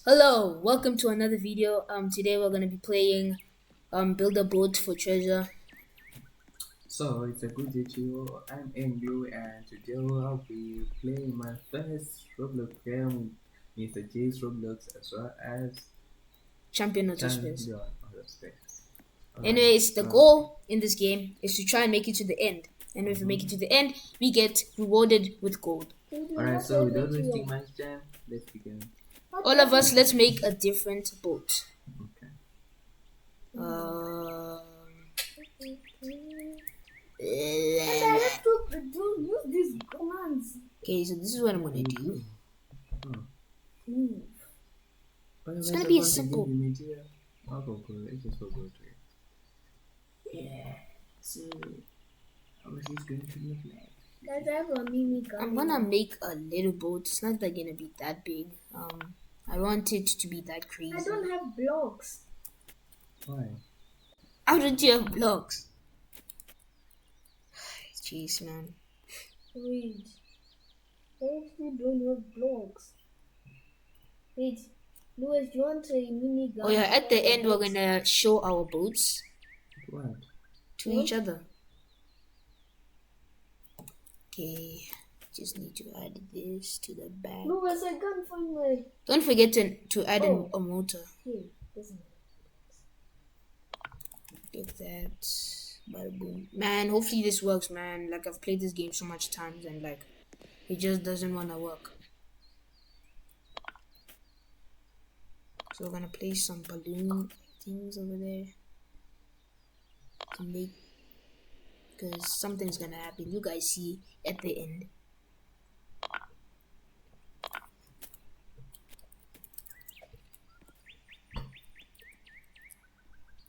Hello, welcome to another video. Today we're gonna be playing Build a Boat for Treasure. So it's a good day to you. I'm Andrew, and today I'll be playing my first Roblox game, Mr. J's Roblox, as well as Champion Autospace. Champion Other Space. Alright, Anyways, the so goal in this game is to try and make it to the end. And if we make it to the end, we get rewarded with gold. alright, so without wasting much time, let's begin. All of us, let's make a different boat. Okay. Um, I have to use these commands. okay, so this is what I'm gonna do. It's gonna be a simple- I'll go let's just go to it. Yeah. So How is this going to look like? Guys, I have a mini gun. I'm gonna make a little boat. It's not like gonna be that big. I want it to be that crazy. I don't have blocks. Why? How did you have blocks? Jeez, man. Wait. I actually don't have blocks. Wait. Louis, do you want a mini gun? Oh yeah, at the end we're gonna show our boats What? to each other. Okay, just need to add this to the back. Louis, I can't find my... Don't forget to add a motor. Here, listen. Get that. Bada boom. Man, hopefully this works, man. Like I've played this game so much times and like it just doesn't wanna work. So we're gonna place some balloon things over there to make, because something's gonna happen. You guys see at the end.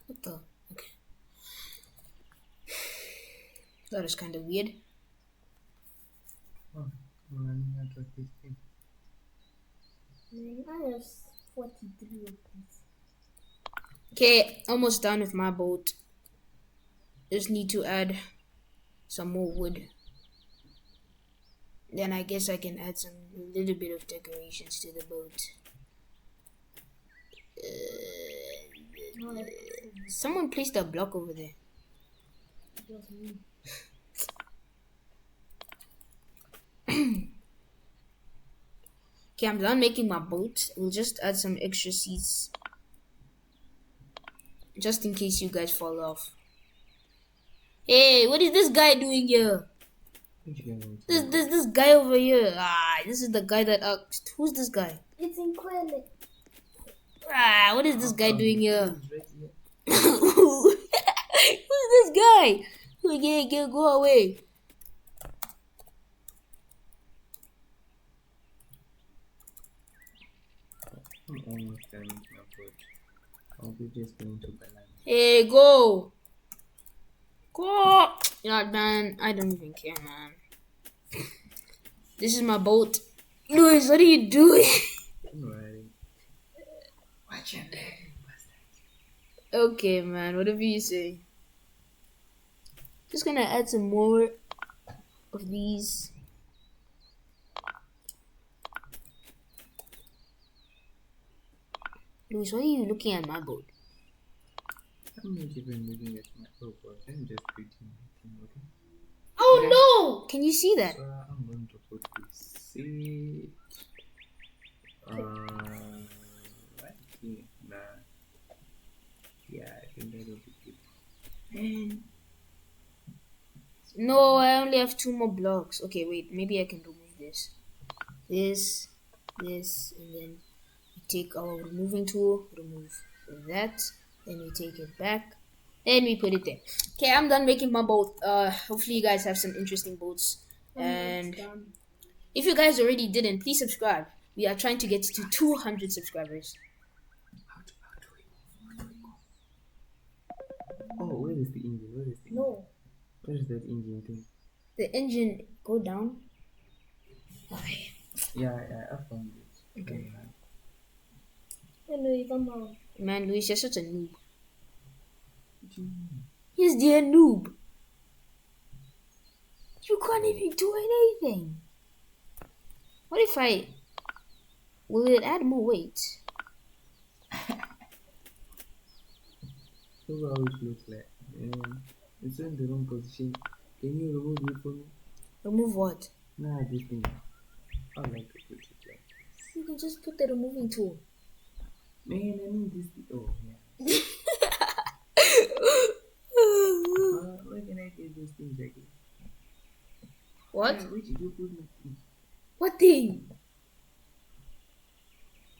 What the? Okay. That is kind of weird. Oh, I'm running out of this thing. Man, I have 43 of these. Okay, almost done with my boat. Just need to add some more wood. Then I guess I can add some little bit of decorations to the boat. Someone placed a block over there. It was me. Okay, I'm done making my boat. We'll just add some extra seats. Just in case you guys fall off. Hey, what is this guy doing here? This guy over here. This is the guy that asked. Who's this guy? It's incredible. What is this guy doing here? Who's this guy? Go away. I'm almost done with my boat. I'll be just going to balance. Hey, go. Go. Yeah, man. I don't even care, man. This is my boat. Louis, what are you doing? Alright. Watch your leg. Okay, man. Whatever you say. Just gonna add some more of these. Louis, why are you looking at my boat? I'm not even looking at my boat. I'm just creating everything, okay? Oh no! Can you see that? So I'm going to put this seed. Right here. Nah. Yeah, I think that will be good. No, I only have 2 more blocks. Okay, wait. Maybe I can remove this. This, and then we take our removing tool, remove that. Then we take it back. Then we put it there. Okay, I'm done making my boat. Hopefully you guys have some interesting boats. And if you guys already didn't, please subscribe. We are trying to get to 200 subscribers. How do we move? Oh, where is the engine? Where is the engine? No. Where is that engine thing? The engine go down. Okay. Yeah, I found it. Okay. Anyway, come on. Man, Luis, you're such a noob. He's the noob. You can't even do anything. What if I... Will it add more weight? Look how it looks like. It's in the wrong position. Can you remove it for me? Remove what? Nah, this thing. I like to put it like. You can just put the removing tool. Man, I need this. Oh, yeah. Where can I get those things again? What? Where did you put me? What thing?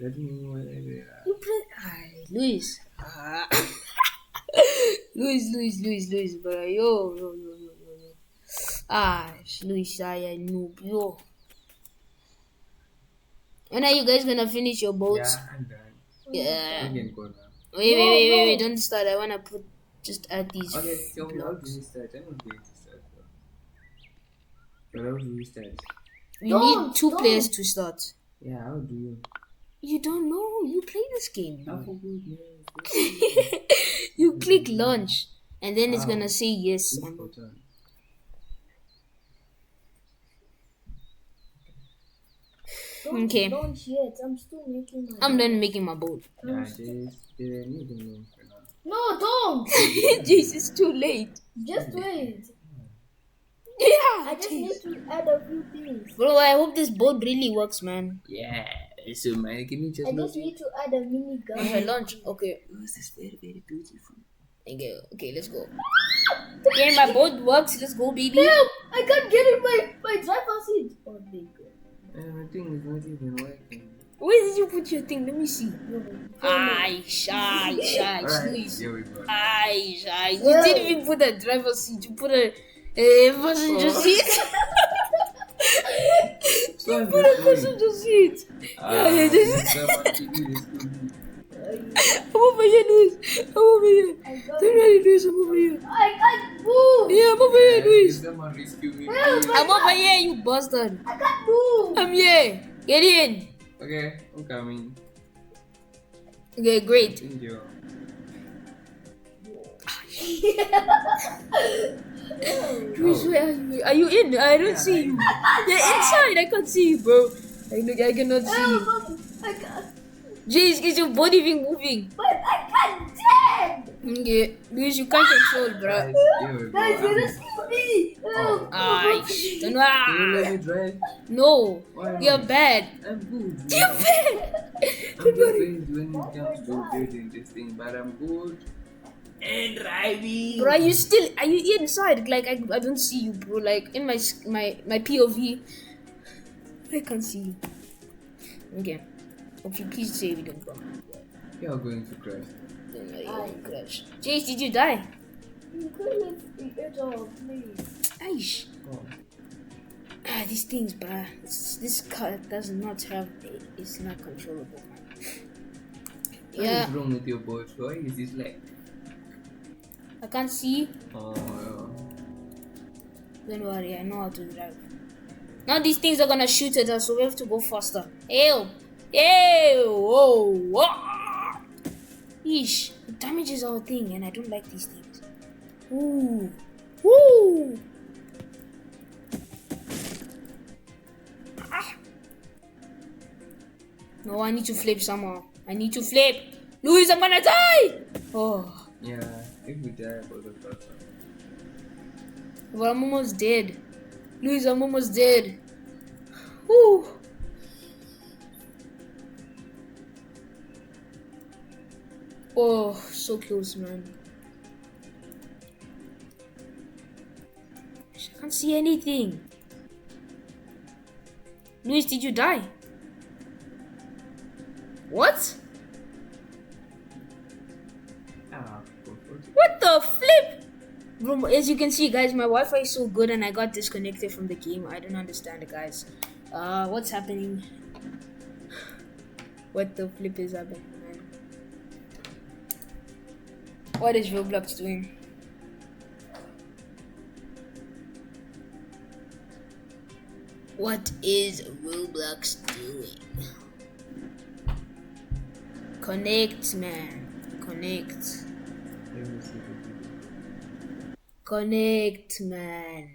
That means whatever. You play. Luis. Luis, bro. Yo. Luis, I noob, yo. When are you guys gonna finish your boats? Yeah, I'm done. Yeah. We can go now. Wait, don't start. I wanna just add these Okay, tell me how do blocks. we start? I'm not going to start. But how do we start? We Don't, need two don't. players to start. Yeah, how do you? You don't know. You play this game. I forgot, man. You click launch, and then it's Wow. gonna say yes. Which on button? Don't Okay. launch yet. I'm still making my. I'm done making my boat. Yeah, just need to know for now. No, don't. Jeez, it's too late. Just wait. Yeah. I just need to add a few things. Bro, I hope this boat really works, man. Yeah, so man, can you just I look just need to add a mini gun. Okay, launch. Okay. This is very, very beautiful. Okay, let's go. Okay, my boat works. Let's go, baby. Help! I can't get in my driver's seat. Oh, there you go. My thing is not even working. Where did you put your thing? Let me see. No. Shy. Alright, Please. here we go. Shy. You Well- didn't even put a driver's seat. You put a passenger Oh. seat. So I'm Put a just going. passenger seat. Someone give me this to me. I'm over here, Luis. I'm over here. I got Don't worry, Luis. I'm over here. I can't move. Yeah, I'm over here, Luis. Someone rescue me. Help! please. I'm over here, you bastard. I can't move. I'm here. Get in. Okay, I'm coming. Okay, great. Thank you. Luis, where are you? Are you in? I don't see you. You're inside. I can't see you, bro. I cannot see you. I can't. Jeez, is your body even moving? But I can't dead. Okay, Luis, you can't control, bro. Guys, here we go. Guys, you rescue me. Help. Ay, Can you let no. me drive? No, Why you're not? bad. I'm good. You're bad. I'm just going when it comes to building this thing, but I'm good. And driving. Bro, are you inside? Like, I don't see you, bro. Like, in my POV, I can't see you. Okay. Okay, please say we don't go. You're going to crash. Crash. Jace, did you die? You couldn't the edge of please. Aish. Oh. These things, bruh. This car does not have. It's not controllable. What Yeah, is wrong with your boat? Why is this like? I can't see. Oh, Don't worry, I know how to drive. Now these things are gonna shoot at us, so we have to go faster. Ew! Whoa! Yeesh, it damages our thing, and I don't like these things. Ooh! Woo! Ah. No, I need to flip somehow. I need to flip. Luis, I'm gonna die! Oh, yeah. If we die for the first time. well, I'm almost dead. Luis, I'm almost dead. Woo! Oh, so close, man. I can't see anything. Luis, did you die? What? Ah, go for it. What the flip? Bro, as you can see, guys, my Wi-Fi is so good and I got disconnected from the game. I don't understand it, guys. What's happening? What the flip is happening, man? What is Roblox doing? What is Roblox doing? Connect, man. Connect. Let me see the video. Connect, man.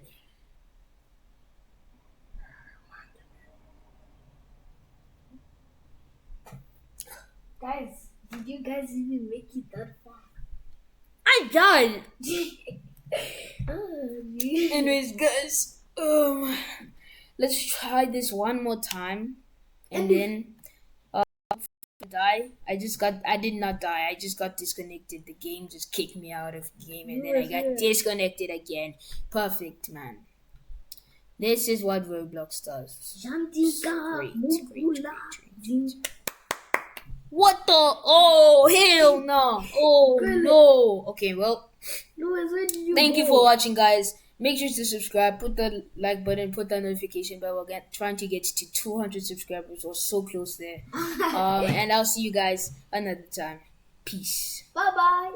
Guys, did you guys even make it that far? god. Oh, Anyways, guys, let's try this one more time, and then die. I did not die. I just got disconnected. The game just kicked me out of the game, and then I got disconnected again. Perfect, man. This is what Roblox does. Jantika, Great. Mukula, Jin- What the? Oh, hell no. Oh, no. Okay, well, Louis, where did you thank you go? for watching, guys. Make sure to subscribe, put the like button, put the notification bell. We're trying to get to 200 subscribers. We're so close there. And I'll see you guys another time. Peace. Bye bye.